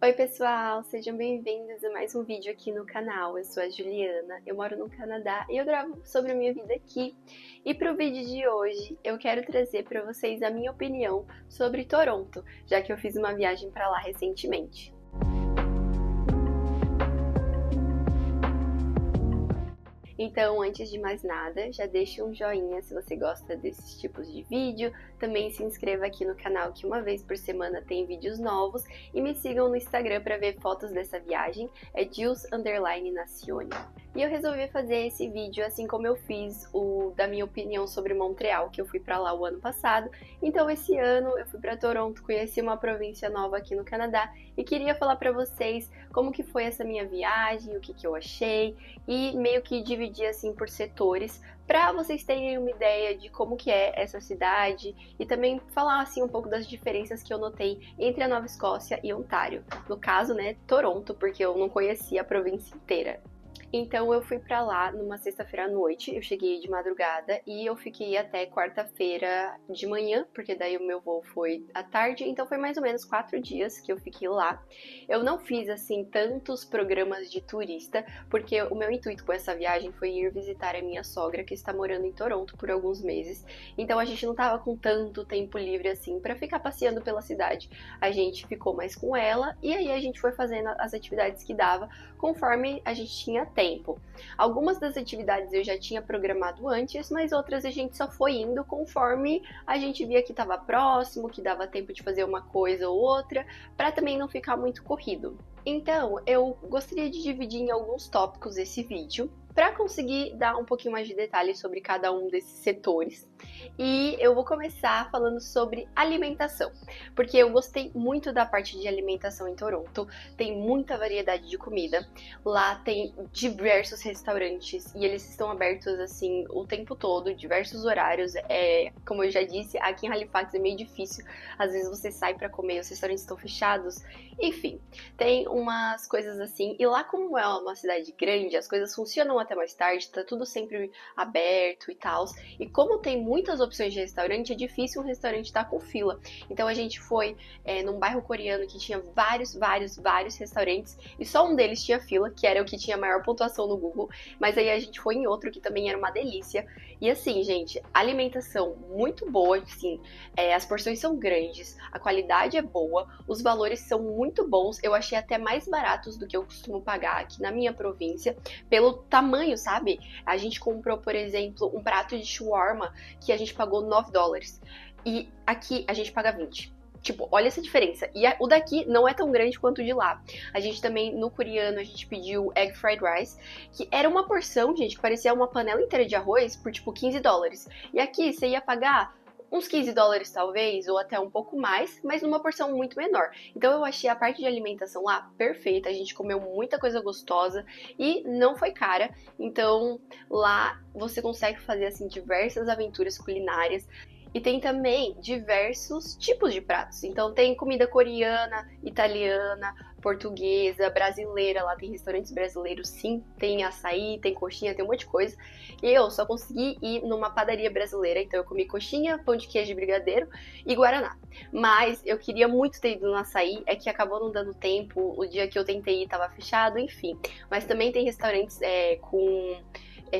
Oi pessoal, sejam bem-vindos a mais um vídeo aqui no canal. Eu sou a Juliana, eu moro no Canadá e eu gravo sobre a minha vida aqui. E para o vídeo de hoje eu quero trazer para vocês a minha opinião sobre Toronto, já que eu fiz uma viagem para lá recentemente. Então, antes de mais nada, já deixa um joinha se você gosta desses tipos de vídeo. Também se inscreva aqui no canal que uma vez por semana tem vídeos novos. E me sigam no Instagram para ver fotos dessa viagem, é Jules_Nacione. E eu resolvi fazer esse vídeo assim como eu fiz o da minha opinião sobre Montreal, que eu fui para lá o ano passado. Então esse ano eu fui para Toronto, conheci uma província nova aqui no Canadá e queria falar para vocês como que foi essa minha viagem, o que eu achei e meio que dividir assim por setores para vocês terem uma ideia de como que é essa cidade e também falar assim um pouco das diferenças que eu notei entre a Nova Escócia e Ontário. No caso, né, Toronto, porque eu não conhecia a província inteira. Então eu fui pra lá numa sexta-feira à noite, eu cheguei de madrugada e eu fiquei até quarta-feira de manhã, porque daí o meu voo foi à tarde, então foi mais ou menos 4 dias que eu fiquei lá. Eu não fiz assim tantos programas de turista, porque o meu intuito com essa viagem foi ir visitar a minha sogra que está morando em Toronto por alguns meses. Então a gente não tava com tanto tempo livre assim pra ficar passeando pela cidade. A gente ficou mais com ela e aí a gente foi fazendo as atividades que dava conforme a gente tinha tempo. Algumas das atividades eu já tinha programado antes, mas outras a gente só foi indo conforme a gente via que estava próximo, que dava tempo de fazer uma coisa ou outra, para também não ficar muito corrido. Então, eu gostaria de dividir em alguns tópicos esse vídeo para conseguir dar um pouquinho mais de detalhes sobre cada um desses setores. E eu vou começar falando sobre alimentação, porque eu gostei muito da parte de alimentação em Toronto. Tem muita variedade de comida. Lá tem diversos restaurantes e eles estão abertos assim o tempo todo, diversos horários. Como eu já disse, aqui em Halifax é meio difícil. Às vezes você sai para comer, os restaurantes estão fechados. Enfim, tem umas coisas assim. E lá, como é uma cidade grande, as coisas funcionam até mais tarde, tá tudo sempre aberto e tal. E como tem muitas opções de restaurante, é difícil um restaurante estar com fila. Então a gente foi num bairro coreano que tinha vários restaurantes e só um deles tinha fila, que era o que tinha maior pontuação no Google. Mas aí a gente foi em outro que também era uma delícia. E assim, gente, alimentação muito boa, assim, as porções são grandes, a qualidade é boa, os valores são muito bons. Eu achei até mais baratos do que eu costumo pagar aqui na minha província, pelo tamanho, sabe? A gente comprou, por exemplo, um prato de shawarma que a gente pagou $9. E aqui a gente paga 20. Tipo, olha essa diferença. E o daqui não é tão grande quanto o de lá. A gente também, no coreano, a gente pediu egg fried rice, que era uma porção, gente, que parecia uma panela inteira de arroz por, tipo, $15. E aqui você ia pagar uns $15 talvez, ou até um pouco mais, mas numa porção muito menor. Então eu achei a parte de alimentação lá perfeita, a gente comeu muita coisa gostosa e não foi cara. Então lá você consegue fazer assim diversas aventuras culinárias. E tem também diversos tipos de pratos. Então tem comida coreana, italiana, portuguesa, brasileira. Lá tem restaurantes brasileiros, sim. Tem açaí, tem coxinha, tem um monte de coisa. E eu só consegui ir numa padaria brasileira. Então eu comi coxinha, pão de queijo de brigadeiro e guaraná. Mas eu queria muito ter ido no açaí. É que acabou não dando tempo. O dia que eu tentei ir tava fechado, enfim. Mas também tem restaurantes com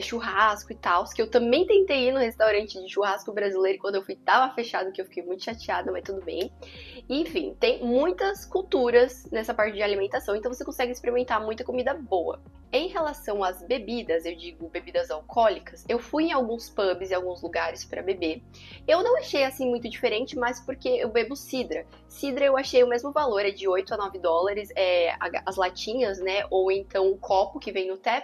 churrasco e tal, que eu também tentei ir no restaurante de churrasco brasileiro e quando eu fui tava fechado, que eu fiquei muito chateada, mas tudo bem. E, enfim, tem muitas culturas nessa parte de alimentação, então você consegue experimentar muita comida boa. Em relação às bebidas, eu digo bebidas alcoólicas, eu fui em alguns pubs e alguns lugares para beber. Eu não achei assim muito diferente, mas porque eu bebo cidra. Cidra eu achei o mesmo valor, é de $8 a $9, as latinhas, né, ou então o copo que vem no tap.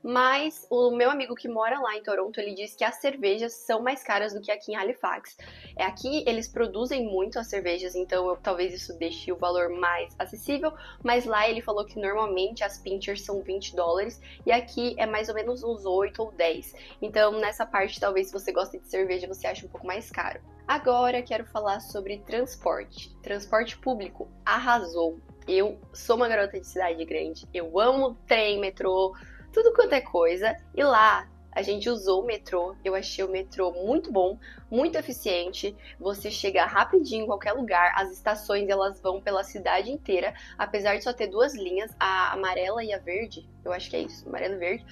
Mas o meu amigo que mora lá em Toronto, ele disse que as cervejas são mais caras do que aqui em Halifax. Aqui eles produzem muito as cervejas, então talvez isso deixe o valor mais acessível, mas lá ele falou que normalmente as pinchers são $20 e aqui é mais ou menos uns 8 ou 10. Então nessa parte, talvez se você gosta de cerveja, você ache um pouco mais caro. Agora quero falar sobre transporte. Transporte público arrasou. Eu sou uma garota de cidade grande, eu amo trem, metrô, tudo quanto é coisa. E lá A gente usou o metrô, eu achei o metrô muito bom, muito eficiente. Você chega rapidinho em qualquer lugar, as estações elas vão pela cidade inteira, apesar de só ter duas linhas, a amarela e a verde, eu acho que é isso, amarela e verde.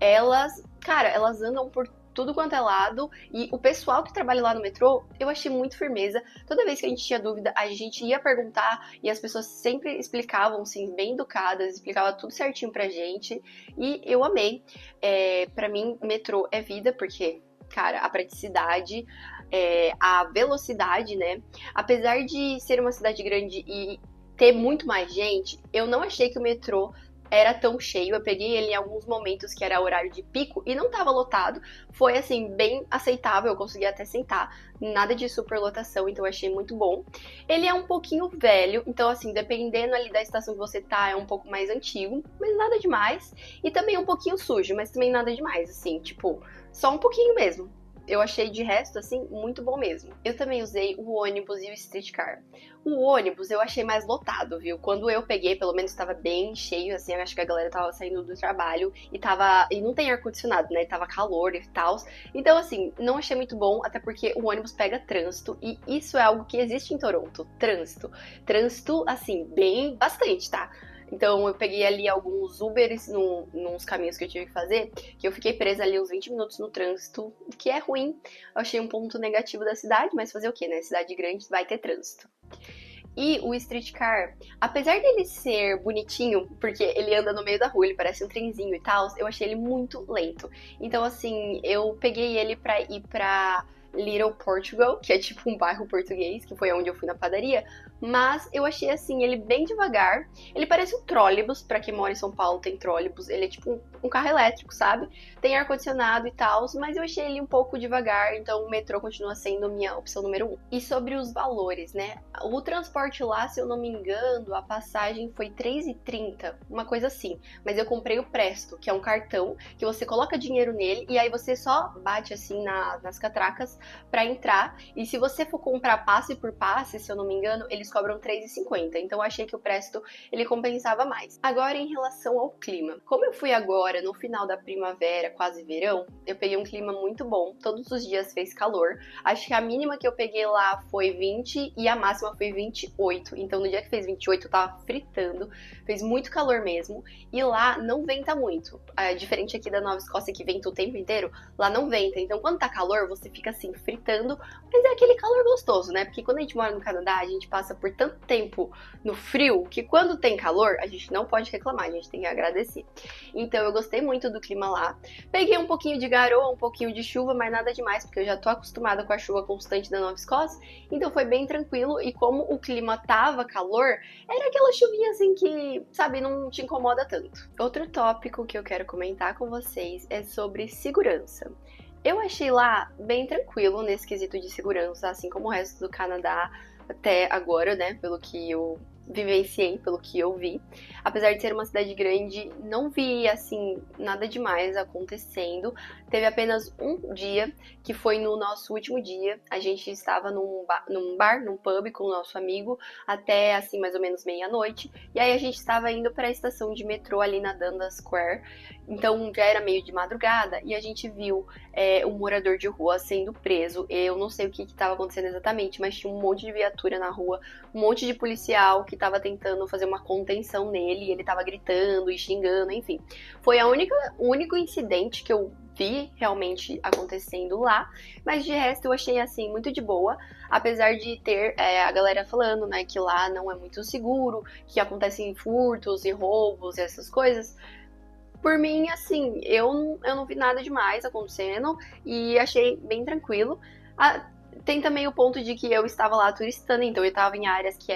Elas, cara, elas andam por tudo quanto é lado, e o pessoal que trabalha lá no metrô, eu achei muito firmeza. Toda vez que a gente tinha dúvida, a gente ia perguntar e as pessoas sempre explicavam, assim, bem educadas, explicavam tudo certinho pra gente, e eu amei. Pra mim, metrô é vida, porque, cara, a praticidade, a velocidade, né? Apesar de ser uma cidade grande e ter muito mais gente, eu não achei que o metrô era tão cheio. Eu peguei ele em alguns momentos que era horário de pico e não tava lotado. Foi assim, bem aceitável, eu consegui até sentar. Nada de superlotação, então eu achei muito bom. Ele é um pouquinho velho, então assim, dependendo ali da estação que você tá, é um pouco mais antigo, mas nada demais. E também um pouquinho sujo, mas também nada demais, assim, tipo, só um pouquinho mesmo. Eu achei de resto, assim, muito bom mesmo. Eu também usei o ônibus e o streetcar. O ônibus eu achei mais lotado, viu? Quando eu peguei, pelo menos estava bem cheio, assim, eu acho que a galera tava saindo do trabalho e não tem ar-condicionado, né? Tava calor e tal. Então, assim, não achei muito bom, até porque o ônibus pega trânsito e isso é algo que existe em Toronto, trânsito. Trânsito, assim, bem bastante, tá? Então eu peguei ali alguns Ubers nos caminhos que eu tive que fazer, que eu fiquei presa ali uns 20 minutos no trânsito, que é ruim. Eu achei um ponto negativo da cidade, mas fazer o quê, né? Cidade grande vai ter trânsito. E o streetcar, apesar dele ser bonitinho, porque ele anda no meio da rua, ele parece um trenzinho e tal, eu achei ele muito lento. Então, assim, eu peguei ele pra ir pra Little Portugal, que é tipo um bairro português, que foi onde eu fui na padaria, mas eu achei assim, ele bem devagar. Ele parece um trólebus, pra quem mora em São Paulo tem trólebus, ele é tipo um carro elétrico, sabe? Tem ar-condicionado e tal, mas eu achei ele um pouco devagar, então o metrô continua sendo minha opção número um. E sobre os valores, né? O transporte lá, se eu não me engano, a passagem foi R$ 3,30, uma coisa assim. Mas eu comprei o Presto, que é um cartão que você coloca dinheiro nele e aí você só bate assim nas catracas para entrar. E se você for comprar passe por passe, se eu não me engano, eles cobram R$ 3,50. Então eu achei que o Presto ele compensava mais. Agora em relação ao clima, como eu fui agora no final da primavera, quase verão, eu peguei um clima muito bom. Todos os dias fez calor. Acho que a mínima que eu peguei lá foi 20 e a máxima foi 28. Então no dia que fez 28 eu tava fritando. Fez muito calor mesmo. E lá não venta muito. Diferente aqui da Nova Escócia que venta o tempo inteiro, lá não venta. Então quando tá calor você fica assim fritando, mas é aquele calor gostoso, né? Porque quando a gente mora no Canadá, a gente passa por tanto tempo no frio que quando tem calor, a gente não pode reclamar, a gente tem que agradecer. Então eu gostei muito do clima lá. Peguei um pouquinho de garoa, um pouquinho de chuva, mas nada demais, porque eu já tô acostumada com a chuva constante da Nova Escócia, então foi bem tranquilo. E como o clima tava calor, era aquela chuvinha assim que, sabe, não te incomoda tanto. Outro tópico que eu quero comentar com vocês é sobre segurança. Eu achei lá bem tranquilo nesse quesito de segurança, assim como o resto do Canadá até agora, né? Pelo que eu vivenciei, pelo que eu vi. Apesar de ser uma cidade grande, não vi, assim, nada demais acontecendo. Teve apenas um dia, que foi no nosso último dia. A gente estava num bar, num pub com o nosso amigo, até, assim, mais ou menos meia-noite. E aí a gente estava indo para a estação de metrô ali na Dundas Square. Então já era meio de madrugada e a gente viu um morador de rua sendo preso. Eu não sei o que estava acontecendo exatamente, mas tinha um monte de viatura na rua, um monte de policial que estava tentando fazer uma contenção nele, e ele estava gritando e xingando, enfim. Foi o único incidente que eu vi realmente acontecendo lá, mas de resto eu achei assim muito de boa, apesar de ter a galera falando, né, que lá não é muito seguro, que acontecem furtos e roubos e essas coisas. Por mim, assim, eu não vi nada demais acontecendo e achei bem tranquilo. Tem também o ponto de que eu estava lá turistando, então eu estava em áreas que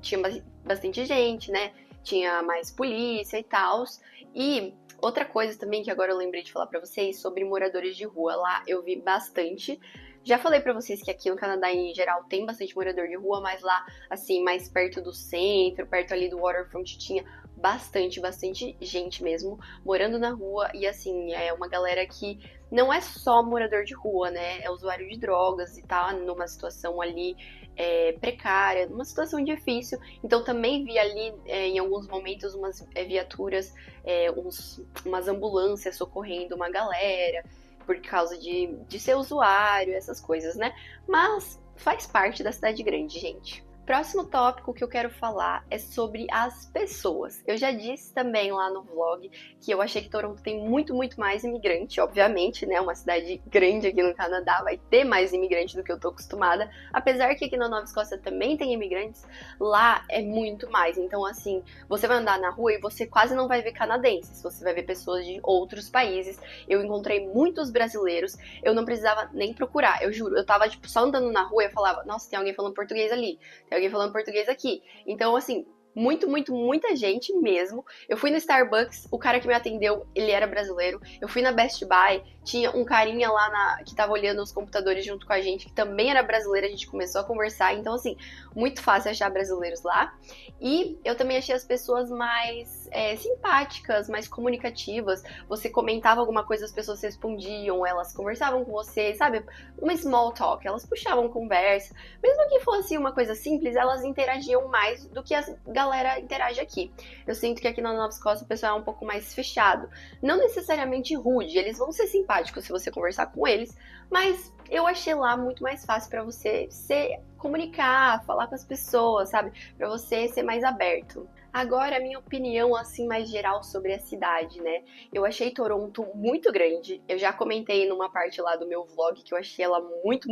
tinha bastante gente, né? Tinha mais polícia e tal. E outra coisa também que agora eu lembrei de falar pra vocês sobre moradores de rua. Lá eu vi bastante. Já falei pra vocês que aqui no Canadá, em geral, tem bastante morador de rua, mas lá, assim, mais perto do centro, perto ali do waterfront, tinha bastante gente mesmo morando na rua. E, assim, é uma galera que não é só morador de rua, né? É usuário de drogas e tá numa situação ali precária, numa situação difícil. Então, também vi ali, em alguns momentos, umas viaturas, umas ambulâncias socorrendo uma galera por causa de ser usuário, essas coisas, né? Mas faz parte da cidade grande, gente. Próximo tópico que eu quero falar é sobre as pessoas. Eu já disse também lá no vlog que eu achei que Toronto tem muito mais imigrante, obviamente, né? Uma cidade grande aqui no Canadá vai ter mais imigrante do que eu tô acostumada. Apesar que aqui na Nova Escócia também tem imigrantes, lá é muito mais. Então, assim, você vai andar na rua e você quase não vai ver canadenses, você vai ver pessoas de outros países. Eu encontrei muitos brasileiros, eu não precisava nem procurar, eu juro. Eu tava, tipo, só andando na rua e eu falava, nossa, tem alguém falando português ali. Tem alguém falando português aqui. Então, assim, muita gente mesmo. Eu fui no Starbucks, o cara que me atendeu, ele era brasileiro. Eu fui na Best Buy, tinha um carinha lá que tava olhando os computadores junto com a gente, que também era brasileiro, a gente começou a conversar. Então, assim, muito fácil achar brasileiros lá. E eu também achei as pessoas mais simpáticas, mais comunicativas. Você comentava alguma coisa, as pessoas respondiam, elas conversavam com você, sabe? Uma small talk, elas puxavam conversa. Mesmo que fosse uma coisa simples, elas interagiam mais do que a galera interage aqui. Eu sinto que aqui na Nova Escócia o pessoal é um pouco mais fechado. Não necessariamente rude, eles vão ser simpáticos se você conversar com eles, mas eu achei lá muito mais fácil para você se comunicar, falar com as pessoas, sabe? Para você ser mais aberto. Agora, a minha opinião, assim, mais geral sobre a cidade, né? Eu achei Toronto muito grande. Eu já comentei numa parte lá do meu vlog que eu achei ela muito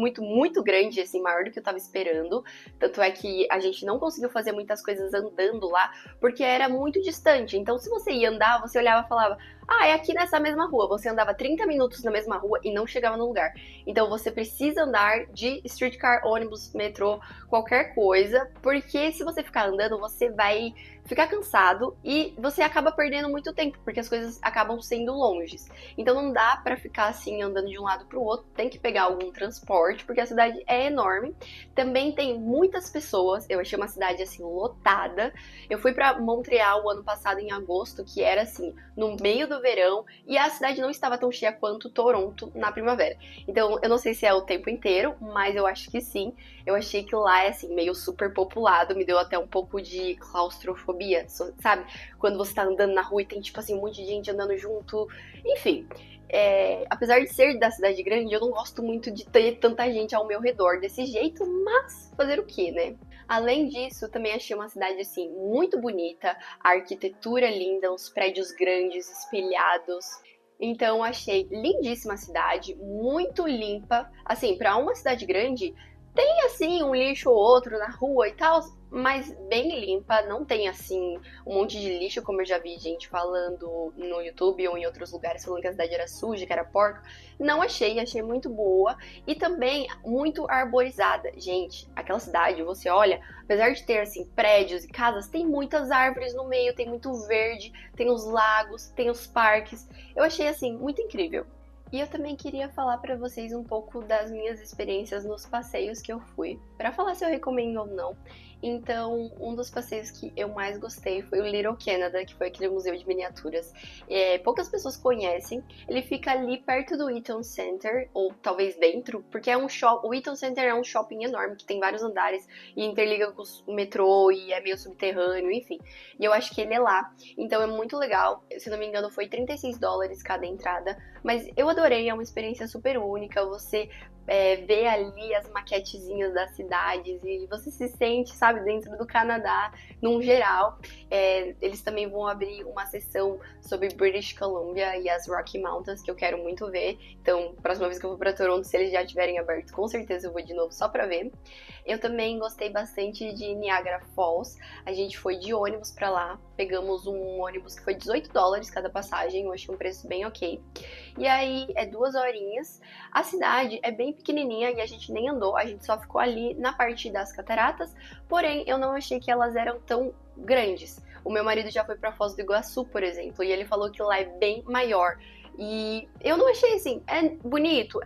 grande, assim, maior do que eu tava esperando. Tanto é que a gente não conseguiu fazer muitas coisas andando lá, porque era muito distante. Então, se você ia andar, você olhava e falava, ah, é aqui nessa mesma rua. Você andava 30 minutos na mesma rua e não chegava no lugar. Então, você precisa andar de streetcar, ônibus, metrô, qualquer coisa, porque se você ficar andando, você vai ficar cansado e você acaba perdendo muito tempo, porque as coisas acabam sendo longes. Então não dá pra ficar assim andando de um lado pro outro, tem que pegar algum transporte, porque a cidade é enorme. Também tem muitas pessoas, eu achei uma cidade assim lotada. Eu fui pra Montreal o ano passado em agosto, que era assim, no meio do verão, e a cidade não estava tão cheia quanto Toronto na primavera. Então eu não sei se é o tempo inteiro, mas eu acho que sim. Eu achei que lá é assim, meio super populado, me deu até um pouco de claustrofobia, sabe? Quando você tá andando na rua e tem, tipo assim, um monte de gente andando junto. Enfim, apesar de ser da cidade grande, eu não gosto muito de ter tanta gente ao meu redor desse jeito, mas fazer o quê, né? Além disso, também achei uma cidade, assim, muito bonita, a arquitetura linda, os prédios grandes, espelhados. Então, achei lindíssima a cidade, muito limpa. Assim, pra uma cidade grande, tem, assim, um lixo ou outro na rua e tal, mas bem limpa, não tem, assim, um monte de lixo, como eu já vi gente falando no YouTube ou em outros lugares, falando que a cidade era suja, que era porca. Não achei muito boa e também muito arborizada. Gente, aquela cidade, você olha, apesar de ter, assim, prédios e casas, tem muitas árvores no meio, tem muito verde, tem os lagos, tem os parques. Eu achei, assim, muito incrível. E eu também queria falar pra vocês um pouco das minhas experiências nos passeios que eu fui, pra falar se eu recomendo ou não. Então, um dos passeios que eu mais gostei foi o Little Canada, que foi aquele museu de miniaturas. Poucas pessoas conhecem. Ele fica ali perto do Eaton Center, ou talvez dentro, porque é um shopping. O Eaton Center é um shopping enorme que tem vários andares e interliga com o metrô e é meio subterrâneo, enfim. E eu acho que ele é lá. Então é muito legal. Se não me engano, foi $36 cada entrada. Mas eu adorei, é uma experiência super única. Você vê ali as maquetezinhas das cidades e você se sente, sabe, dentro do Canadá, num geral. Eles também vão abrir uma sessão sobre British Columbia e as Rocky Mountains, que eu quero muito ver. Então, próxima vez que eu for pra Toronto, se eles já tiverem aberto, com certeza eu vou de novo só pra ver. Eu também gostei bastante de Niagara Falls. A gente foi de ônibus pra lá, pegamos um ônibus que foi $18 cada passagem, eu achei um preço bem ok. E aí, 2 horinhas. A cidade é bem pequenininha e a gente nem andou, a gente só ficou ali na parte das cataratas, porém eu não achei que elas eram tão grandes. O meu marido já foi pra Foz do Iguaçu, por exemplo, e ele falou que lá é bem maior. E eu não achei assim, é bonito,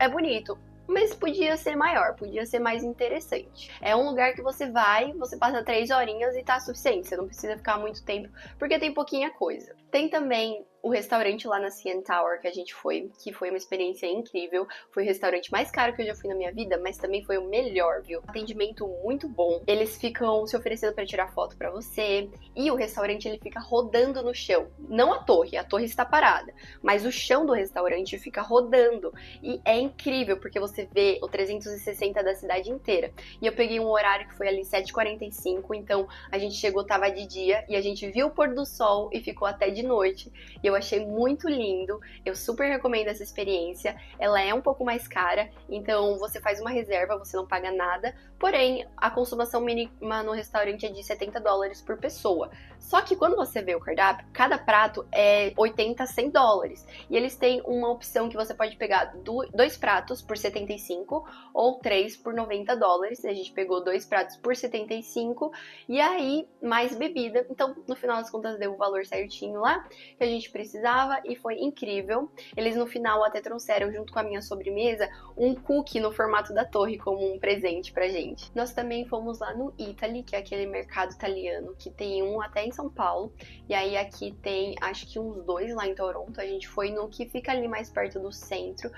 mas podia ser maior, podia ser mais interessante. É um lugar que você vai, você passa 3 horinhas e tá suficiente, você não precisa ficar muito tempo, porque tem pouquinha coisa. Tem também o restaurante lá na CN Tower que a gente foi, que foi uma experiência incrível. Foi o restaurante mais caro que eu já fui na minha vida, mas também foi o melhor, viu? Atendimento muito bom. Eles ficam se oferecendo para tirar foto para você, e o restaurante ele fica rodando no chão. Não a torre está parada, mas o chão do restaurante fica rodando. E é incrível, porque você vê o 360 da cidade inteira. E eu peguei um horário que foi ali 7h45, então a gente chegou, tava de dia, e a gente viu o pôr do sol e ficou até de noite. E eu achei muito lindo, eu super recomendo essa experiência. Ela é um pouco mais cara, então você faz uma reserva, você não paga nada, porém a consumação mínima no restaurante é de $70 por pessoa. Só que quando você vê o cardápio, cada prato é 80 a 100 dólares, e eles têm uma opção que você pode pegar 2 pratos por 75 ou 3 por 90 dólares. A gente pegou 2 pratos por 75 e aí mais bebida, então no final das contas deu o valor certinho lá que a gente precisava, e foi incrível. Eles no final até trouxeram, junto com a minha sobremesa, um cookie no formato da torre como um presente pra gente. Nós também fomos lá no Italy, que é aquele mercado italiano que tem um até em São Paulo, e aí aqui tem acho que uns 2 lá em Toronto. A gente foi no que fica ali mais perto do centro,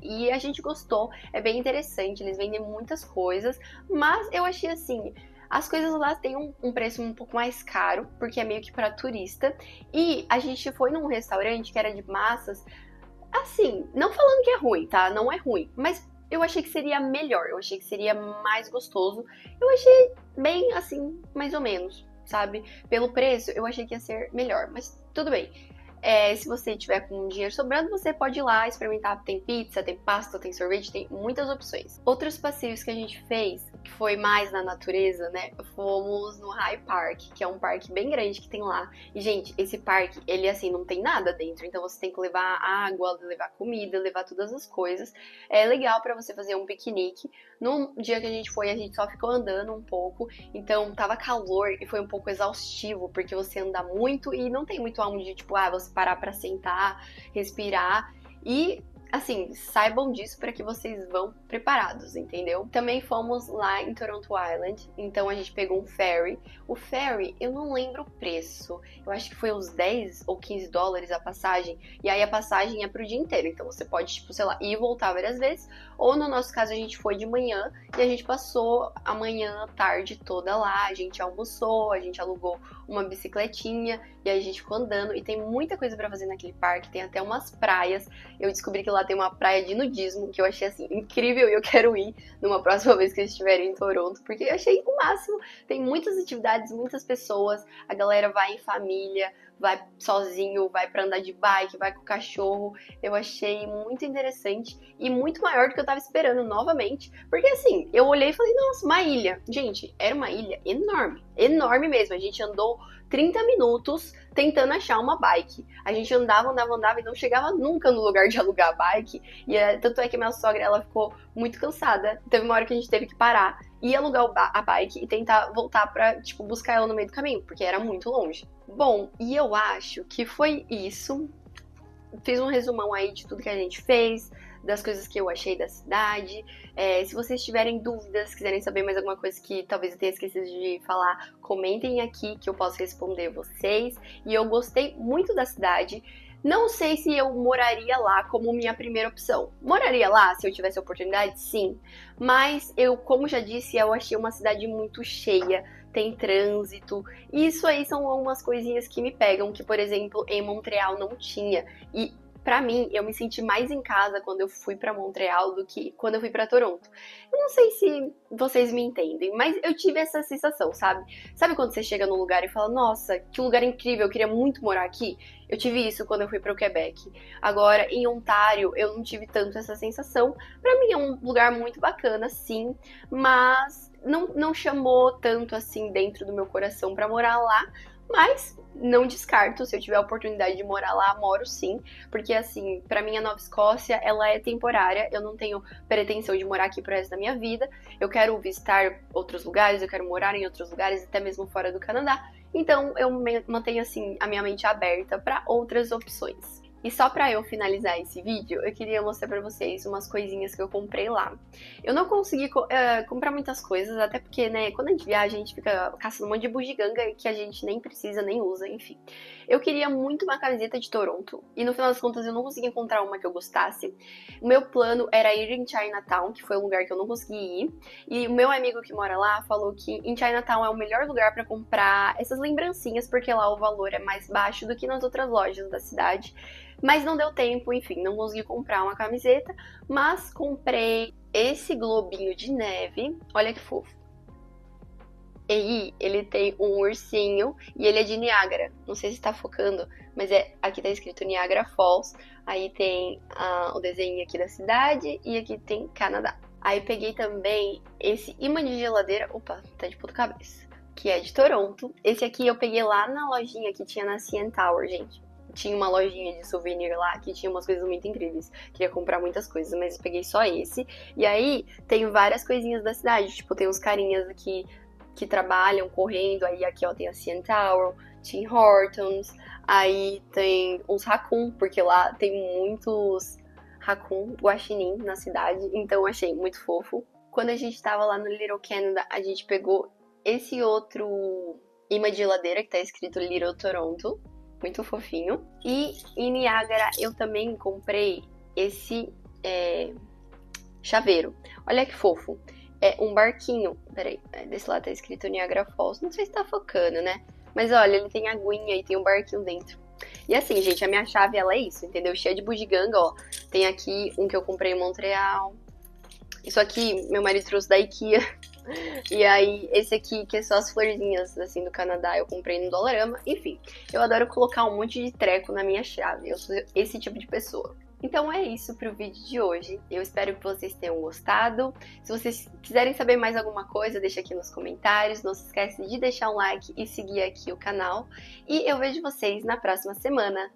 e a gente gostou, é bem interessante, eles vendem muitas coisas, mas eu achei assim, as coisas lá têm um preço um pouco mais caro, porque é meio que para turista. E a gente foi num restaurante que era de massas, assim, não falando que é ruim, tá? Não é ruim, mas eu achei que seria melhor, eu achei que seria mais gostoso. Eu achei bem, assim, mais ou menos, sabe? Pelo preço, eu achei que ia ser melhor, mas tudo bem. Se você tiver com dinheiro sobrando, você pode ir lá experimentar. Tem pizza, tem pasta, tem sorvete, tem muitas opções. Outros passeios que a gente fez, que foi mais na natureza, né? Fomos no High Park, que é um parque bem grande que tem lá. E, gente, esse parque, ele assim, não tem nada dentro. Então você tem que levar água, levar comida, levar todas as coisas. É legal pra você fazer um piquenique. No dia que a gente foi, a gente só ficou andando um pouco. Então tava calor e foi um pouco exaustivo, porque você anda muito e não tem muito onde, tipo, você parar pra sentar, respirar. E assim, saibam disso para que vocês vão preparados, entendeu? Também fomos lá em Toronto Island, então a gente pegou um ferry. O ferry, eu não lembro o preço, eu acho que foi uns 10 ou 15 dólares a passagem, e aí a passagem é pro dia inteiro, então você pode, tipo, sei lá, ir e voltar várias vezes, ou no nosso caso a gente foi de manhã, e a gente passou a manhã, a tarde toda lá, a gente almoçou, a gente alugou uma bicicletinha, e aí a gente ficou andando, e tem muita coisa para fazer naquele parque, tem até umas praias. Eu descobri que lá tem uma praia de nudismo, que eu achei assim incrível, e eu quero ir numa próxima vez que eu estiver em Toronto, porque eu achei o máximo. Tem muitas atividades, muitas pessoas, a galera vai em família, vai sozinho, vai pra andar de bike, vai com o cachorro. Eu achei muito interessante e muito maior do que eu tava esperando, novamente, porque assim, eu olhei e falei, nossa, uma ilha. Gente, era uma ilha enorme, enorme mesmo. A gente andou 30 minutos tentando achar uma bike. A gente andava e não chegava nunca no lugar de alugar a bike. E tanto é que minha sogra, ela ficou muito cansada. Teve uma hora que a gente teve que parar e alugar a bike e tentar voltar pra, tipo, buscar ela no meio do caminho, porque era muito longe. Bom, e eu acho que foi isso. Fiz um resumão aí de tudo que a gente fez, das coisas que eu achei da cidade. Se vocês tiverem dúvidas, quiserem saber mais alguma coisa que talvez eu tenha esquecido de falar, comentem aqui que eu posso responder vocês. E eu gostei muito da cidade. Não sei se eu moraria lá como minha primeira opção. Moraria lá se eu tivesse a oportunidade? Sim. Mas eu, como já disse, eu achei uma cidade muito cheia, tem trânsito. E isso aí são algumas coisinhas que me pegam, que, por exemplo, em Montreal não tinha. E pra mim, eu me senti mais em casa quando eu fui pra Montreal do que quando eu fui pra Toronto. Eu não sei se vocês me entendem, mas eu tive essa sensação, sabe? Sabe quando você chega num lugar e fala, nossa, que lugar incrível, eu queria muito morar aqui? Eu tive isso quando eu fui pro Quebec. Agora, em Ontário, eu não tive tanto essa sensação. Pra mim é um lugar muito bacana, sim, mas não chamou tanto assim dentro do meu coração pra morar lá. Mas não descarto, se eu tiver a oportunidade de morar lá, moro sim, porque assim, pra mim a Nova Escócia, ela é temporária, eu não tenho pretensão de morar aqui pro resto da minha vida, eu quero visitar outros lugares, eu quero morar em outros lugares, até mesmo fora do Canadá, então eu mantenho assim a minha mente aberta para outras opções. E só pra eu finalizar esse vídeo, eu queria mostrar pra vocês umas coisinhas que eu comprei lá. Eu não consegui comprar muitas coisas, até porque, né, quando a gente viaja, a gente fica caçando um monte de bugiganga que a gente nem precisa, nem usa, enfim. Eu queria muito uma camiseta de Toronto, e no final das contas eu não consegui encontrar uma que eu gostasse. O meu plano era ir em Chinatown, que foi um lugar que eu não consegui ir, e o meu amigo que mora lá falou que em Chinatown é o melhor lugar pra comprar essas lembrancinhas, porque lá o valor é mais baixo do que nas outras lojas da cidade. Mas não deu tempo, enfim, não consegui comprar uma camiseta, mas comprei esse globinho de neve. Olha que fofo. E aí, ele tem um ursinho e ele é de Niágara. Não sei se tá focando, mas aqui tá escrito Niagara Falls. Aí tem o desenho aqui da cidade e aqui tem Canadá. Aí peguei também esse imã de geladeira. Opa, tá de ponta cabeça. Que é de Toronto. Esse aqui eu peguei lá na lojinha que tinha na CN Tower, gente. Tinha uma lojinha de souvenir lá que tinha umas coisas muito incríveis. Queria comprar muitas coisas, mas eu peguei só esse. E aí tem várias coisinhas da cidade. Tipo, tem uns carinhas aqui que trabalham correndo. Aí aqui, ó, tem a CN Tower, Tim Hortons. Aí tem uns raccoon, porque lá tem muitos raccoon, guaxinim na cidade. Então eu achei muito fofo. Quando a gente tava lá no Little Canada, a gente pegou esse outro imã de geladeira que tá escrito Little Toronto. Muito fofinho. E em Niágara eu também comprei esse chaveiro. Olha que fofo. É um barquinho. Peraí, desse lado tá escrito Niagara Falls. Não sei se tá focando, né? Mas olha, ele tem aguinha e tem um barquinho dentro. E assim, gente, a minha chave, ela é isso, entendeu? Cheia de bugiganga, ó. Tem aqui um que eu comprei em Montreal. Isso aqui, meu marido trouxe da IKEA. E aí, esse aqui, que é só as florzinhas, assim, do Canadá, eu comprei no Dollarama. Enfim, eu adoro colocar um monte de treco na minha chave. Eu sou esse tipo de pessoa. Então é isso pro vídeo de hoje. Eu espero que vocês tenham gostado. Se vocês quiserem saber mais alguma coisa, deixa aqui nos comentários. Não se esquece de deixar um like e seguir aqui o canal. E eu vejo vocês na próxima semana.